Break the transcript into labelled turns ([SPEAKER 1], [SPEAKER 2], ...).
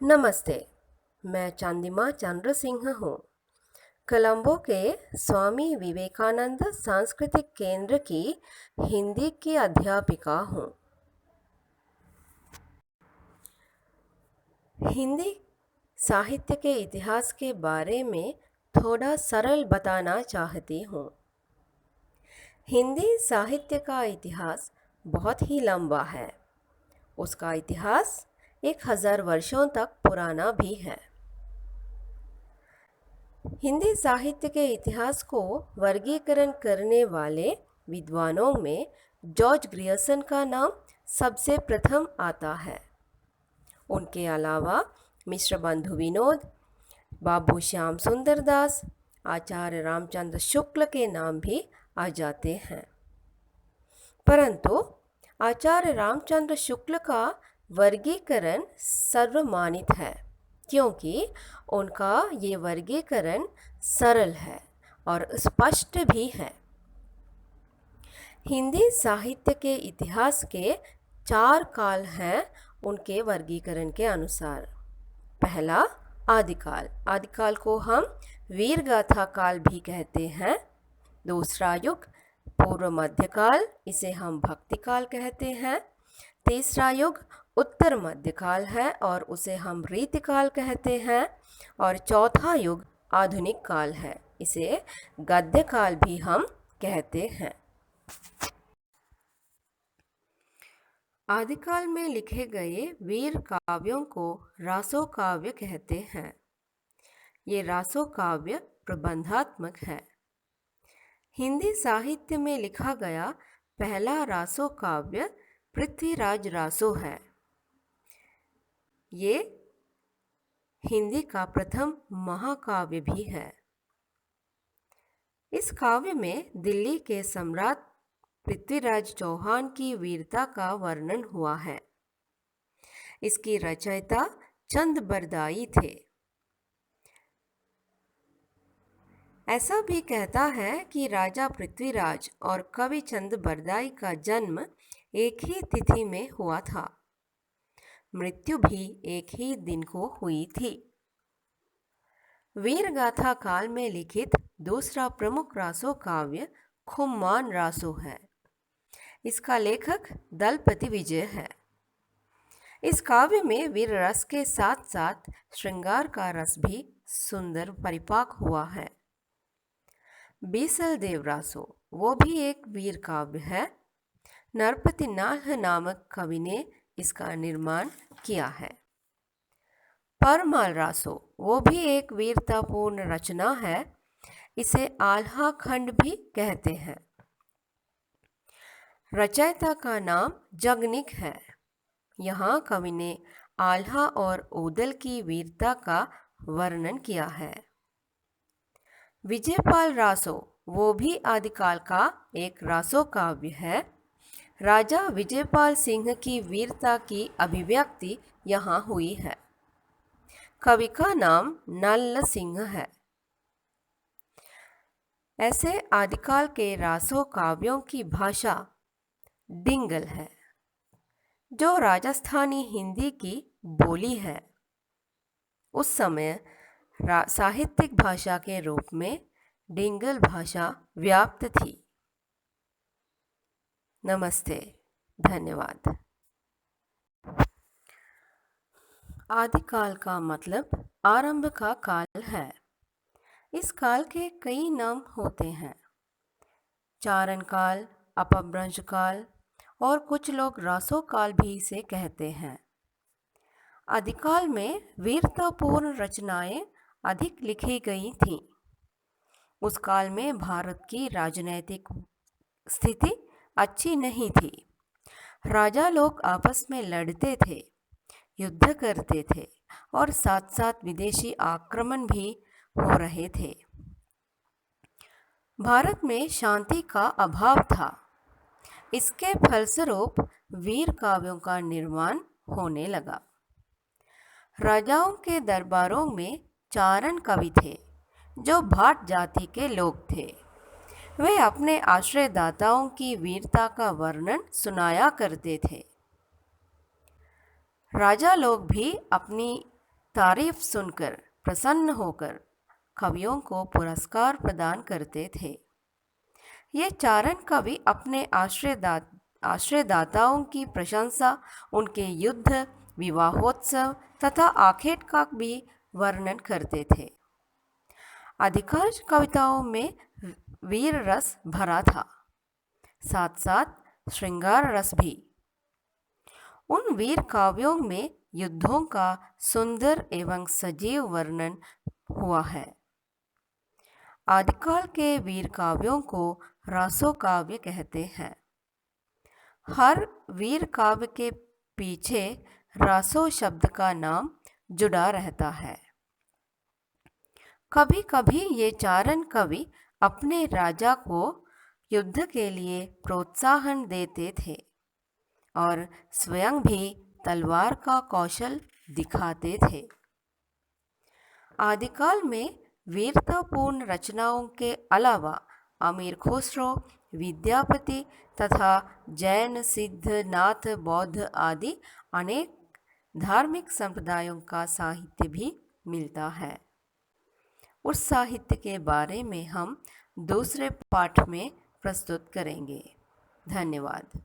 [SPEAKER 1] नमस्ते। मैं चांदिमा चंद्र सिंह हूँ। कोलंबो के स्वामी विवेकानंद सांस्कृतिक केंद्र की हिंदी की अध्यापिका हूँ। हिंदी साहित्य के इतिहास के बारे में थोड़ा सरल बताना चाहती हूँ। हिंदी साहित्य का इतिहास बहुत ही लंबा है। उसका इतिहास 1000 वर्षों तक पुराना भी है। हिंदी साहित्य के इतिहास को वर्गीकरण करने वाले विद्वानों में जॉर्ज ग्रियर्सन का नाम सबसे प्रथम आता है। उनके अलावा मिश्र बंधु विनोद, बाबू श्याम सुंदर दास, आचार्य रामचंद्र शुक्ल के नाम भी आ जाते हैं। परंतु आचार्य रामचंद्र शुक्ल का वर्गीकरण सर्वमानित है, क्योंकि उनका ये वर्गीकरण सरल है और स्पष्ट भी है। हिंदी साहित्य के इतिहास के 4 काल हैं उनके वर्गीकरण के अनुसार। पहला आदिकाल। आदिकाल को हम वीरगाथा काल भी कहते हैं। दूसरा युग पूर्व मध्यकाल, इसे हम भक्तिकाल कहते हैं। तीसरा युग उत्तर मध्यकाल है और उसे हम रीतिकाल कहते हैं। और चौथा युग आधुनिक काल है, इसे गद्यकाल भी हम कहते हैं। आदिकाल में लिखे गए वीर काव्यों को रासो काव्य कहते हैं। ये रासो काव्य प्रबंधात्मक है। हिंदी साहित्य में लिखा गया पहला रासो काव्य पृथ्वीराज रासो है। ये हिंदी का प्रथम महाकाव्य भी है। इस काव्य में दिल्ली के सम्राट पृथ्वीराज चौहान की वीरता का वर्णन हुआ है। इसकी रचयिता चंद बरदाई थे। ऐसा भी कहता है कि राजा पृथ्वीराज और कवि चंद बरदाई का जन्म एक ही तिथि में हुआ था। मृत्यु भी एक ही दिन को हुई थी। वीरगाथा काल में लिखित दूसरा प्रमुख रासो काव्य खुम्मान रासो है। इसका लेखक दलपति विजय है। इस काव्य में वीर रस के साथ साथ श्रृंगार का रस भी सुंदर परिपाक हुआ है। बीसल देव रासो, वो भी एक वीर काव्य है। नरपति नाह नामक कवि ने इसका निर्माण किया है। परमाल रासो, वो भी एक वीरतापूर्ण रचना है। इसे आल्हा खंड भी कहते हैं। रचयिता का नाम जगनिक है। यहाँ कवि ने आल्हा और ओदल की वीरता का वर्णन किया है। विजयपाल रासो, वो भी आदिकाल का एक रासो काव्य है। राजा विजयपाल सिंह की वीरता की अभिव्यक्ति यहाँ हुई है। कवि का नाम नल्ल सिंह है। ऐसे आदिकाल के रासो काव्यों की भाषा डिंगल है, जो राजस्थानी हिंदी की बोली है। उस समय साहित्यिक भाषा के रूप में डिंगल भाषा व्याप्त थी। नमस्ते, धन्यवाद। आदिकाल का मतलब आरंभ का काल है। इस काल के कई नाम होते हैं। चारण काल, अपभ्रंश काल और कुछ लोग रासो काल भी इसे कहते हैं। आदिकाल में वीरतापूर्ण रचनाएं अधिक लिखी गई थीं। उस काल में भारत की राजनैतिक स्थिति अच्छी नहीं थी। राजा लोग आपस में लड़ते थे, युद्ध करते थे और साथ साथ विदेशी आक्रमण भी हो रहे थे। भारत में शांति का अभाव था। इसके फलस्वरूप वीर काव्यों का निर्माण होने लगा। राजाओं के दरबारों में चारण कवि थे, जो भाट जाति के लोग थे। वे अपने आश्रयदाताओं की वीरता का वर्णन सुनाया करते थे। राजा लोग भी अपनी तारीफ सुनकर प्रसन्न होकर कवियों को पुरस्कार प्रदान करते थे। ये चारण कवि अपने आश्रयदाताओं की प्रशंसा, उनके युद्ध, विवाहोत्सव तथा आखेट का भी वर्णन करते थे। अधिकांश कविताओं में वीर रस भरा था, साथ साथ श्रृंगार रस भी। उन वीर काव्यों में युद्धों का सुंदर एवं सजीव वर्णन हुआ है। आदिकाल के वीर काव्यों को रासो काव्य कहते हैं। हर वीर काव्य के पीछे रासो शब्द का नाम जुड़ा रहता है। कभी कभी ये चारण कवि अपने राजा को युद्ध के लिए प्रोत्साहन देते थे और स्वयं भी तलवार का कौशल दिखाते थे। आदिकाल में वीरतापूर्ण रचनाओं के अलावा अमीर खुसरो, विद्यापति तथा जैन, सिद्ध, नाथ, बौद्ध आदि अनेक धार्मिक संप्रदायों का साहित्य भी मिलता है। उस साहित्य के बारे में हम दूसरे पाठ में प्रस्तुत करेंगे। धन्यवाद।